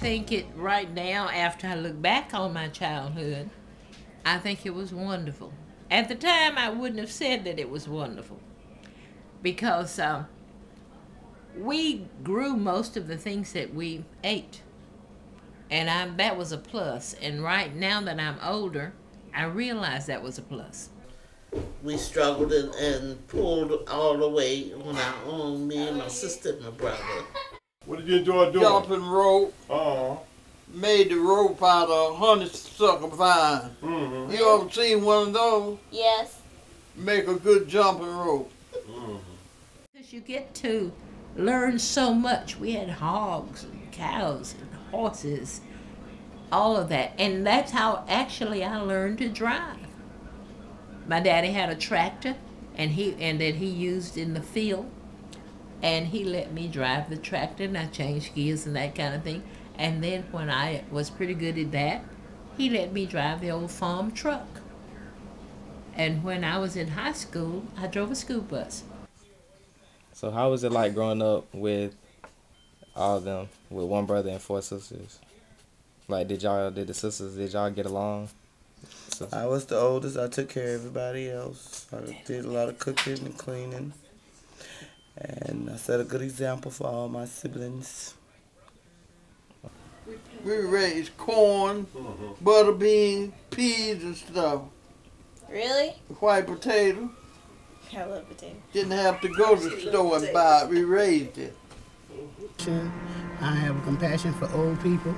think it right now, after I look back on my childhood, I think it was wonderful. At the time, I wouldn't have said that it was wonderful because we grew most of the things that we ate, and that was a plus. And right now that I'm older, I realize that was a plus. We struggled and pulled all the way on our own, me and my sister and my brother. What did you enjoy doing? Jumping rope. Uh-huh. Made the rope out of honeysuckle vine. Mm-hmm. You ever seen one of those? Yes. Make a good jumping rope. Mm-hmm. Because you get to learn so much. We had hogs and cows and horses, all of that. And that's how actually I learned to drive. My daddy had a tractor and that he used in the field. And he let me drive the tractor, and I changed gears and that kind of thing. And then when I was pretty good at that, he let me drive the old farm truck. And when I was in high school, I drove a school bus. So how was it like growing up with all of them, with one brother and 4 sisters? Like, did y'all get along? I was the oldest. I took care of everybody else. I did a lot of cooking and cleaning. And I set a good example for all my siblings. We raised corn, butter beans, peas and stuff. Really? White potato. I love potato. Didn't have to go to the store and buy it. We raised it. I have a compassion for old people,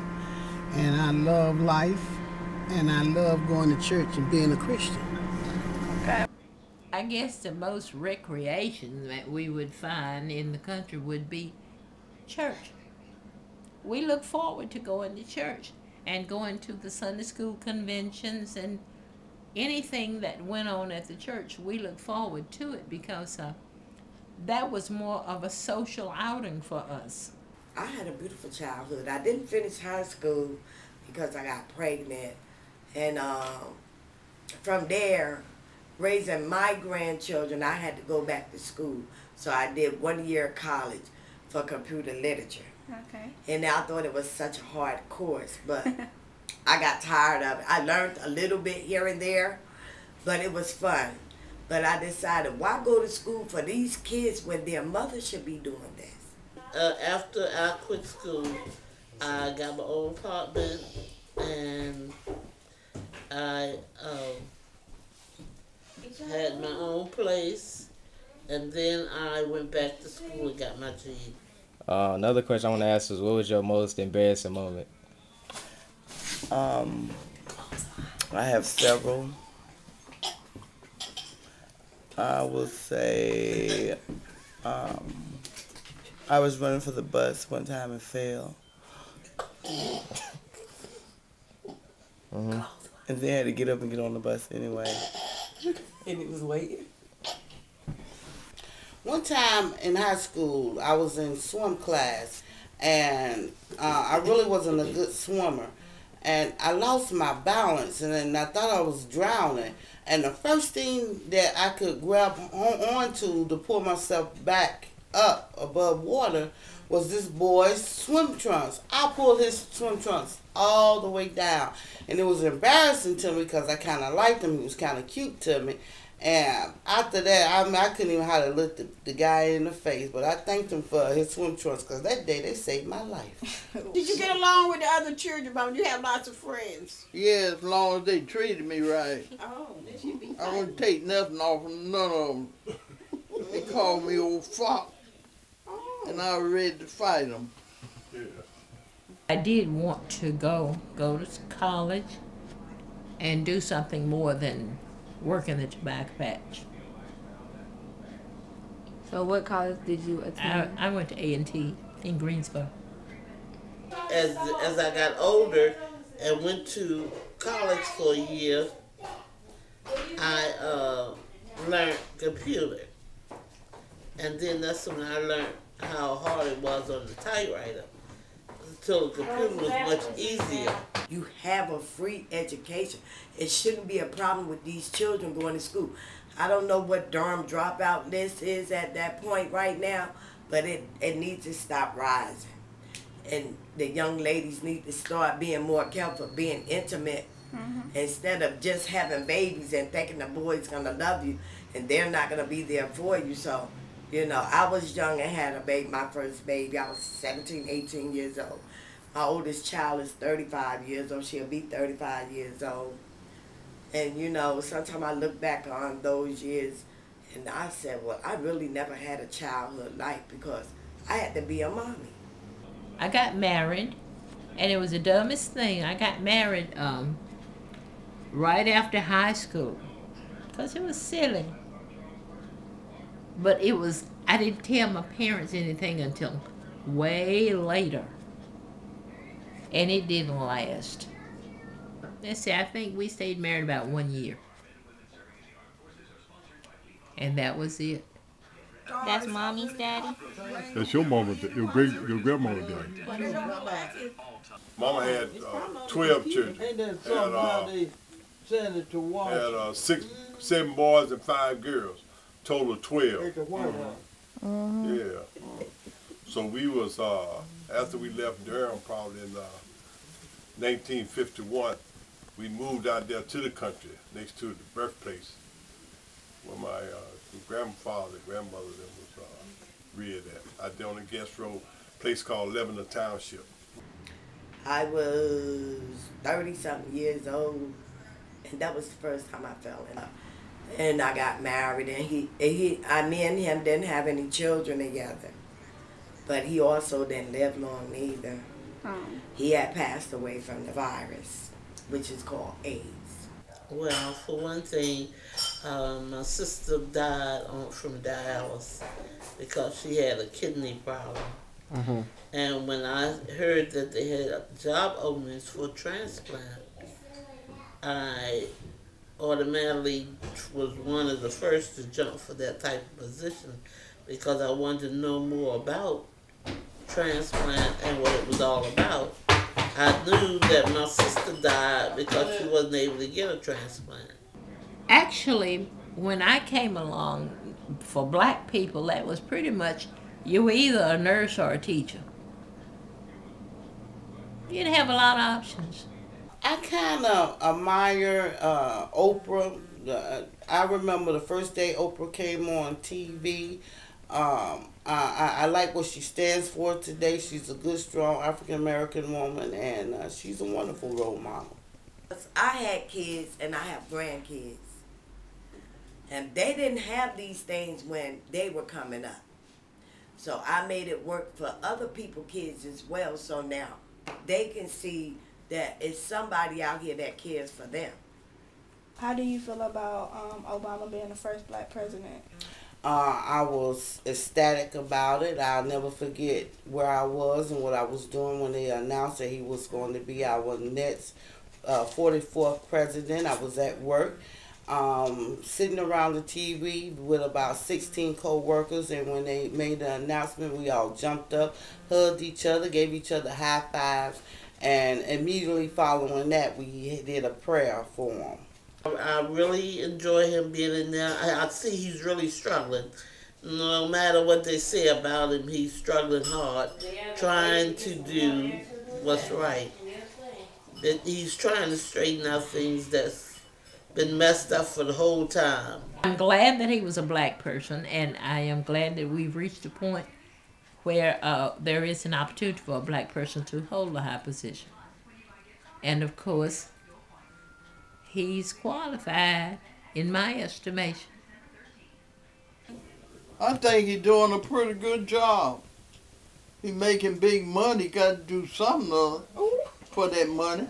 and I love life, and I love going to church and being a Christian. Okay. I guess the most recreation that we would find in the country would be church. We look forward to going to church and going to the Sunday school conventions and anything that went on at the church. We look forward to it because that was more of a social outing for us. I had a beautiful childhood. I didn't finish high school because I got pregnant. And from there, raising my grandchildren, I had to go back to school. So I did 1 year of college for computer literature. Okay. And I thought it was such a hard course, but I got tired of it. I learned a little bit here and there, but it was fun. But I decided, why go to school for these kids when their mother should be doing this? After I quit school, I got my own apartment, and I had my own place, and then I went back to school and got my GED. Another question I want to ask is, what was your most embarrassing moment? I have several. I will say I was running for the bus one time and fell. And then had to get up and get on the bus anyway. And it was waiting. One time in high school, I was in swim class, and I really wasn't a good swimmer. And I lost my balance, and then I thought I was drowning. And the first thing that I could grab onto to pull myself back up above water was this boy's swim trunks. I pulled his swim trunks all the way down. And it was embarrassing to me because I kind of liked him. He was kind of cute to me. And after that, I couldn't even hardly look the guy in the face, but I thanked him for his swim trunks because that day they saved my life. Did you get along with the other children? But you have lots of friends. Yeah, as long as they treated me right. Oh, that should be fine. I wouldn't take nothing off of none of them. They called me old fox, and I was ready to fight them. Yeah. I did want to go to college and do something more than work in the tobacco patch. So what college did you attend? I went to A&T in Greensboro. As I got older and went to college for a year, I learned computer. And then that's when I learned how hard it was on the typewriter. So the computer was much easier. You have a free education. It shouldn't be a problem with these children going to school. I don't know what Durham dropout list is at that point right now, but it needs to stop rising. and the young ladies need to start being more careful, being intimate, instead of just having babies and thinking the boy's gonna love you and they're not gonna be there for you. So, you know, I was young and had a baby, my first baby. I was 17, 18 years old. My oldest child is 35 years old. She'll be 35 years old. And, you know, sometimes I look back on those years and I said, well, I really never had a childhood life because I had to be a mommy. I got married, and it was the dumbest thing. I got married right after high school because it was silly. But it was, I didn't tell my parents anything until way later. And it didn't last. Let's see, I think we stayed married about 1 year. And that was it. That's mommy's daddy? That's your mama, your grandmother daddy. Mama had 12 children. Ain't that something how they send it to wash? Had 7 boys and 5 girls, total of 12. Yeah. So we was after we left Durham, probably in 1951, we moved out there to the country next to the birthplace where my grandfather and grandmother was reared at. Out there on the Guest Road, place called Lebanon Township. I was 30-something years old, and that was the first time I fell in love. And I got married, and me and him didn't have any children together. But he also didn't live long either. He had passed away from the virus, which is called AIDS. Well, for one thing, my sister died from dialysis because she had a kidney problem. And when I heard that they had job openings for transplant, I automatically was one of the first to jump for that type of position because I wanted to know more about transplant and what it was all about. I knew that my sister died because she wasn't able to get a transplant. Actually, when I came along, for black people, that was pretty much, you were either a nurse or a teacher. You didn't have a lot of options. I kind of admire Oprah. I remember the first day Oprah came on TV. I like what she stands for today. She's a good, strong African-American woman, and she's a wonderful role model. I had kids, and I have grandkids. And they didn't have these things when they were coming up. So I made it work for other people's kids as well, so now they can see that it's somebody out here that cares for them. How do you feel about Obama being the first black president? I was ecstatic about it. I'll never forget where I was and what I was doing when they announced that he was going to be our next 44th president. I was at work, sitting around the TV with about 16 co-workers, and when they made the announcement, we all jumped up, hugged each other, gave each other high fives, and immediately following that, we did a prayer for him. I really enjoy him being in there. I see he's really struggling. No matter what they say about him, he's struggling hard, trying to do what's right. He's trying to straighten out things that's been messed up for the whole time. I'm glad that he was a black person, and I am glad that we've reached a point where there is an opportunity for a black person to hold a high position. And of course, he's qualified, in my estimation. I think he's doing a pretty good job. He's making big money, got to do something for that money.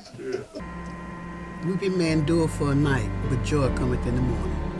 Weeping may endure for a night, but joy cometh in the morning.